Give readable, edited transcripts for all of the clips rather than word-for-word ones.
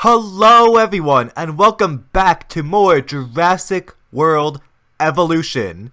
Hello everyone, and welcome back to more Jurassic World Evolution.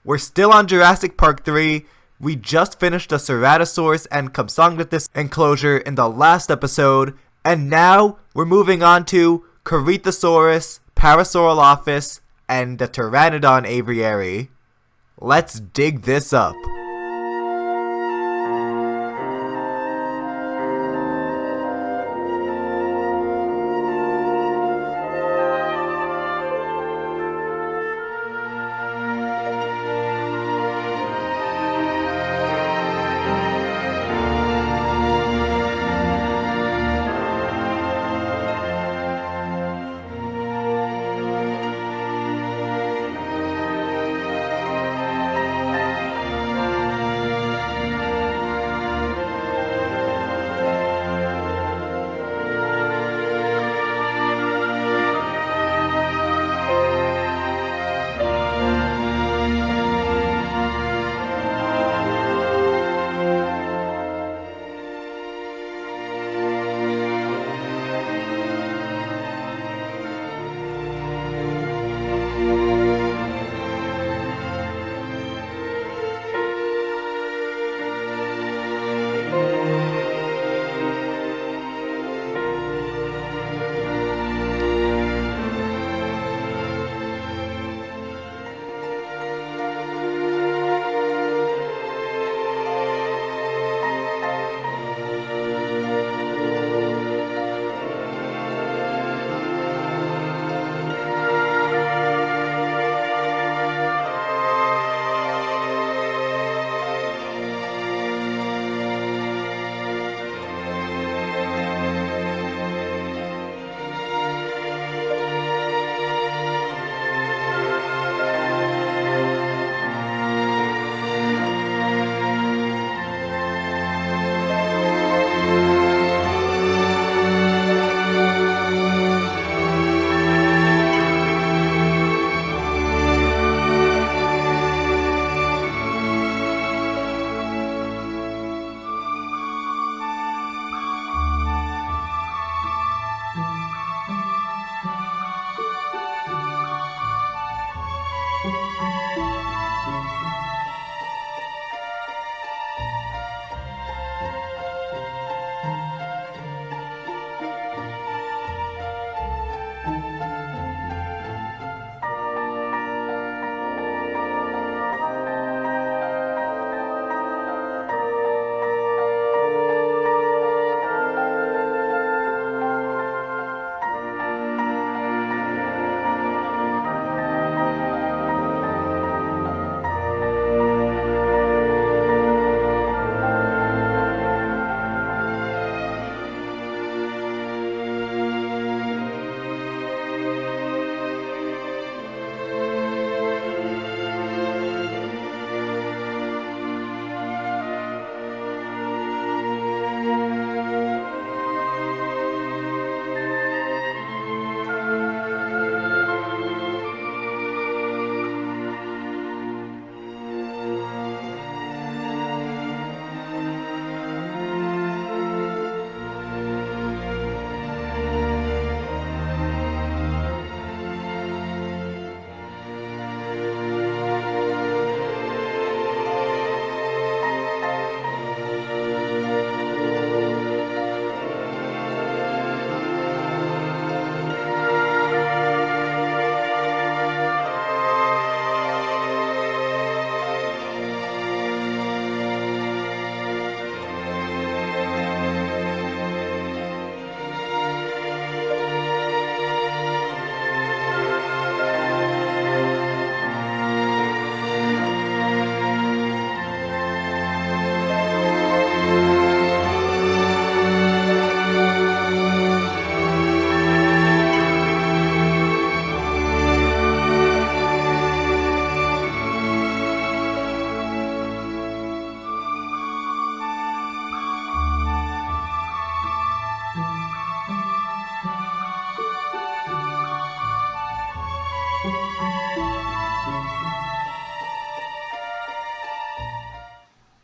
We're still on Jurassic Park 3. We just finished the Ceratosaurus and Compsognathus enclosure in the last episode, and now we're moving on to Corythosaurus, Parasaurolophus, and the Pteranodon Aviary. Let's dig this up.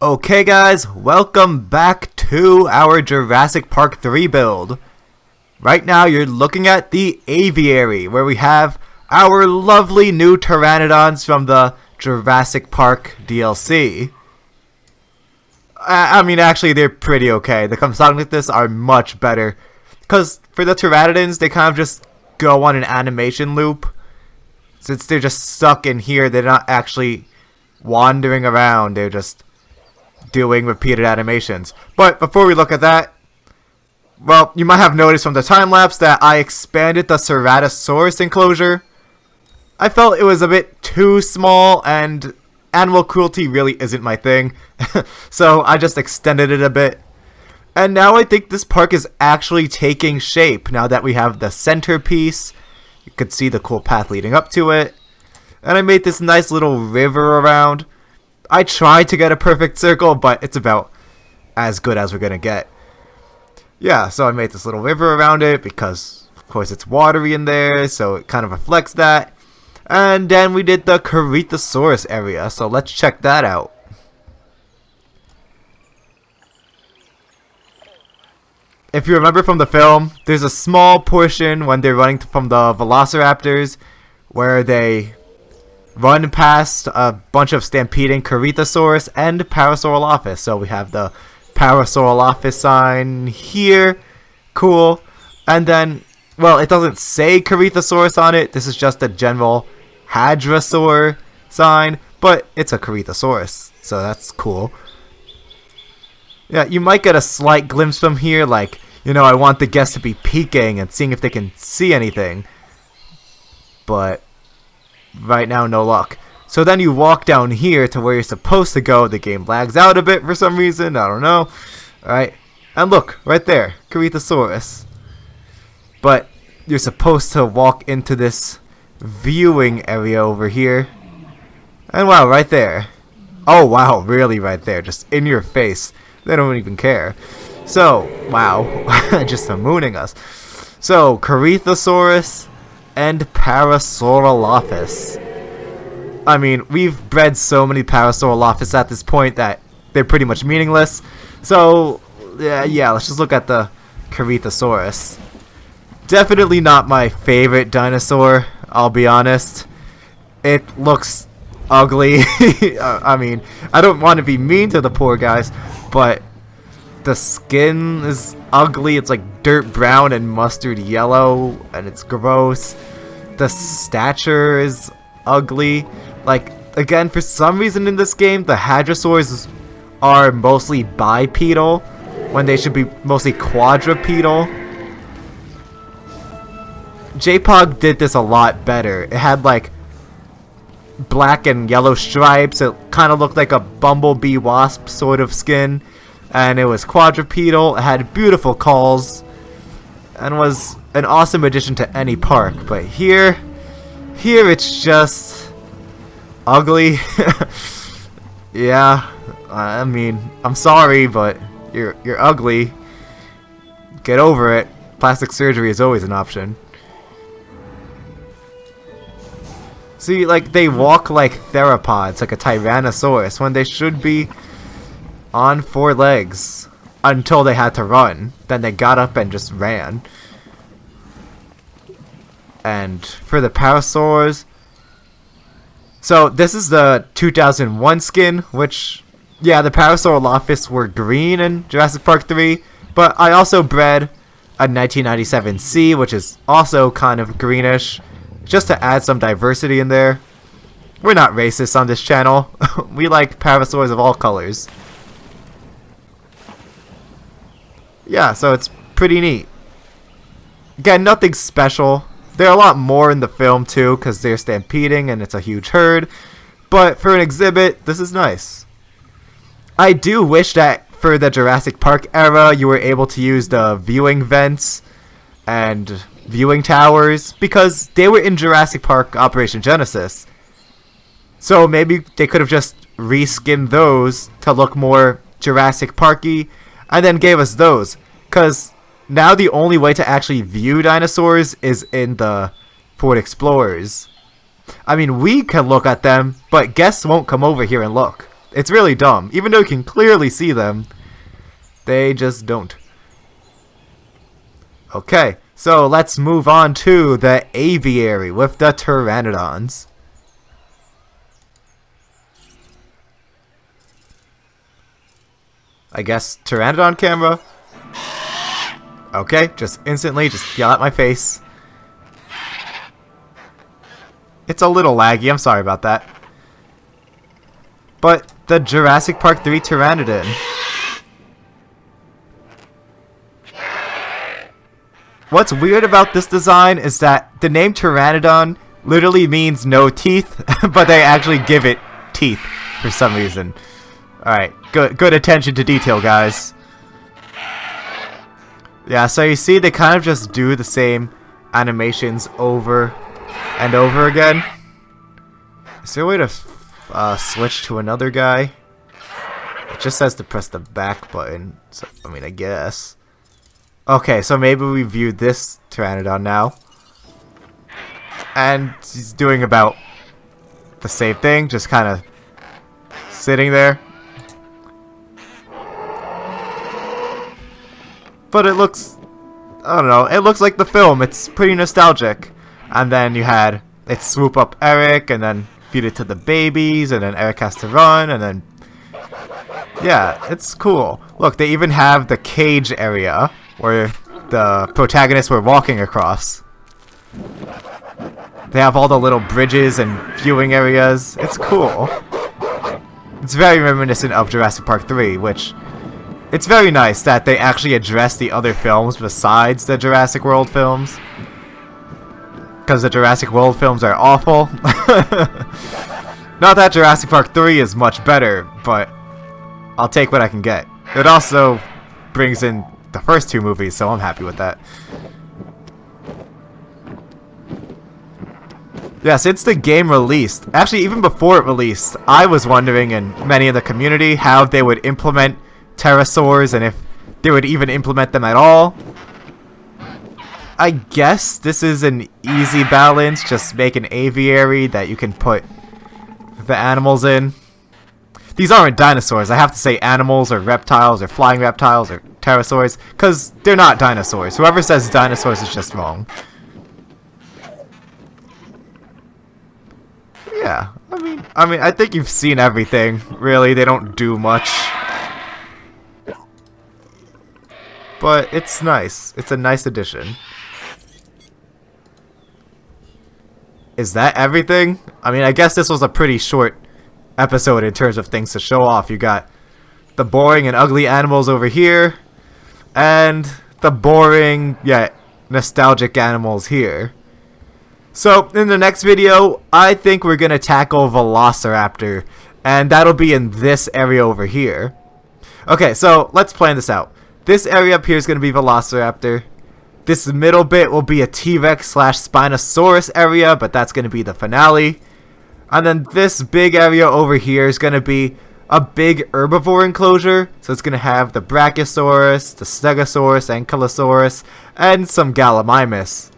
Okay guys, welcome back to our Jurassic Park 3 build. Right now you're looking at the Aviary, where we have our lovely new Pteranodons from the Jurassic Park DLC. I mean, actually, they're pretty okay. The Compsognathus are much better. Because for the Pteranodons, they kind of just go on an animation loop. Since they're just stuck in here, they're not actually wandering around. They're just doing repeated animations. But before we look at that, well, you might have noticed from the time-lapse that I expanded the Corythosaurus enclosure. I felt it was a bit too small, and animal cruelty really isn't my thing. So I just extended it a bit. And now I think this park is actually taking shape now that we have the centerpiece. You could see the cool path leading up to it. And I made this nice little river around. I tried to get a perfect circle, but it's about as good as we're gonna get. Yeah, so I made this little river around it because, of course, it's watery in there, so it kind of reflects that. And then we did the Corythosaurus area, so let's check that out. If you remember from the film, there's a small portion when they're running from the Velociraptors where they run past a bunch of stampeding Corythosaurus and Parasaurolophus. So we have the Parasaurolophus sign here. Cool. And then, well, it doesn't say Corythosaurus on it. This is just a general Hadrosaur sign, but it's a Corythosaurus, so that's cool. Yeah, you might get a slight glimpse from here, like, you know, I want the guests to be peeking and seeing if they can see anything. But right now, no luck. So then you walk down here to where you're supposed to go. The game lags out a bit for some reason, I don't know. Alright, and look, right there, Corythosaurus. But you're supposed to walk into this viewing area over here. And wow, right there. Oh wow, really right there, just in your face. They don't even care. So, wow, just mooning us. So, Corythosaurus and Parasaurolophus. I mean, we've bred so many Parasaurolophus at this point that they're pretty much meaningless. So, yeah, let's just look at the Corythosaurus. Definitely not my favorite dinosaur, I'll be honest. It looks ugly. I mean, I don't want to be mean to the poor guys, but the skin is ugly. It's like dirt brown and mustard yellow, and it's gross. The stature is ugly. Like, again, for some reason in this game, the hadrosaurs are mostly bipedal when they should be mostly quadrupedal. J-Pog did this a lot better. It had like black and yellow stripes. It kind of looked like a bumblebee wasp sort of skin. And it was quadrupedal. It had beautiful calls. And was an awesome addition to any park. But here it's just ugly. Yeah, I mean, I'm sorry, but you're ugly. Get over it. Plastic surgery is always an option. See, like, they walk like theropods, like a Tyrannosaurus, when they should be on 4 legs until they had to run. Then they got up and just ran. And for the Parasaurs, so this is the 2001 skin, which, yeah, the Parasaurolophus were green in Jurassic Park 3, but I also bred a 1997 C, which is also kind of greenish, just to add some diversity in there. We're not racist on this channel. We like Parasaurs of all colors. Yeah, so it's pretty neat. Again, nothing special. There are a lot more in the film too, because they're stampeding and it's a huge herd. But for an exhibit, this is nice. I do wish that for the Jurassic Park era, you were able to use the viewing vents and viewing towers, because they were in Jurassic Park Operation Genesis. So maybe they could have just reskinned those to look more Jurassic Parky, and then gave us those, because now the only way to actually view dinosaurs is in the Ford Explorers. I mean, we can look at them, but guests won't come over here and look. It's really dumb. Even though you can clearly see them, they just don't. Okay, So let's move on to the aviary with the pteranodons. I guess pteranodon camera. Okay, just instantly just yell at my face. It's a little laggy, I'm sorry about that. But the Jurassic Park 3 Pteranodon. What's weird about this design is that the name Pteranodon literally means no teeth, but they actually give it teeth for some reason. Alright, good attention to detail, guys. Yeah, so you see they kind of just do the same animations over and over again. Is there a way to switch to another guy? It just says to press the back button, so I mean, I guess. Okay, so maybe we view this Pteranodon now. And he's doing about the same thing, just kind of sitting there. But it looks, I don't know, it looks like the film. It's pretty nostalgic. And then you had it swoop up Eric and then feed it to the babies, and then Eric has to run, and then yeah, it's cool. Look, they even have the cage area where the protagonists were walking across. They have all the little bridges and viewing areas. It's cool. It's very reminiscent of Jurassic Park 3, which it's very nice that they actually address the other films besides the Jurassic World films. Because the Jurassic World films are awful. Not that Jurassic Park 3 is much better, but I'll take what I can get. It also brings in the first two movies, so I'm happy with that. Yeah, since the game released, actually even before it released, I was wondering, and many in the community, how they would implement pterosaurs and if they would even implement them at all. I guess this is an easy balance, just make an aviary that you can put the animals in. These aren't dinosaurs, I have to say animals or reptiles or flying reptiles or pterosaurs, because they're not dinosaurs. Whoever says dinosaurs is just wrong. Yeah, I mean, I think you've seen everything, really. They don't do much. But it's nice. It's a nice addition. Is that everything? I mean, I guess this was a pretty short episode in terms of things to show off. You got the boring and ugly animals over here, and the boring yet nostalgic animals here. So, in the next video, I think we're going to tackle Velociraptor, and that'll be in this area over here. Okay, so let's plan this out. This area up here is going to be Velociraptor. This middle bit will be a T-Rex / Spinosaurus area, but that's going to be the finale. And then this big area over here is going to be a big herbivore enclosure. So it's going to have the Brachiosaurus, the Stegosaurus, Ankylosaurus, and some Gallimimus.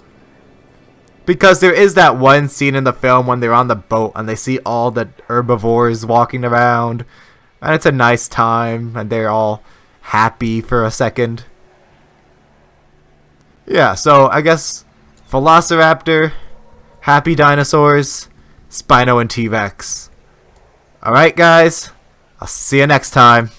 Because there is that one scene in the film when they're on the boat and they see all the herbivores walking around. And it's a nice time, and they're all happy for a second. Yeah, so I guess Velociraptor, happy dinosaurs, Spino and T-Rex. Alright guys, I'll see you next time.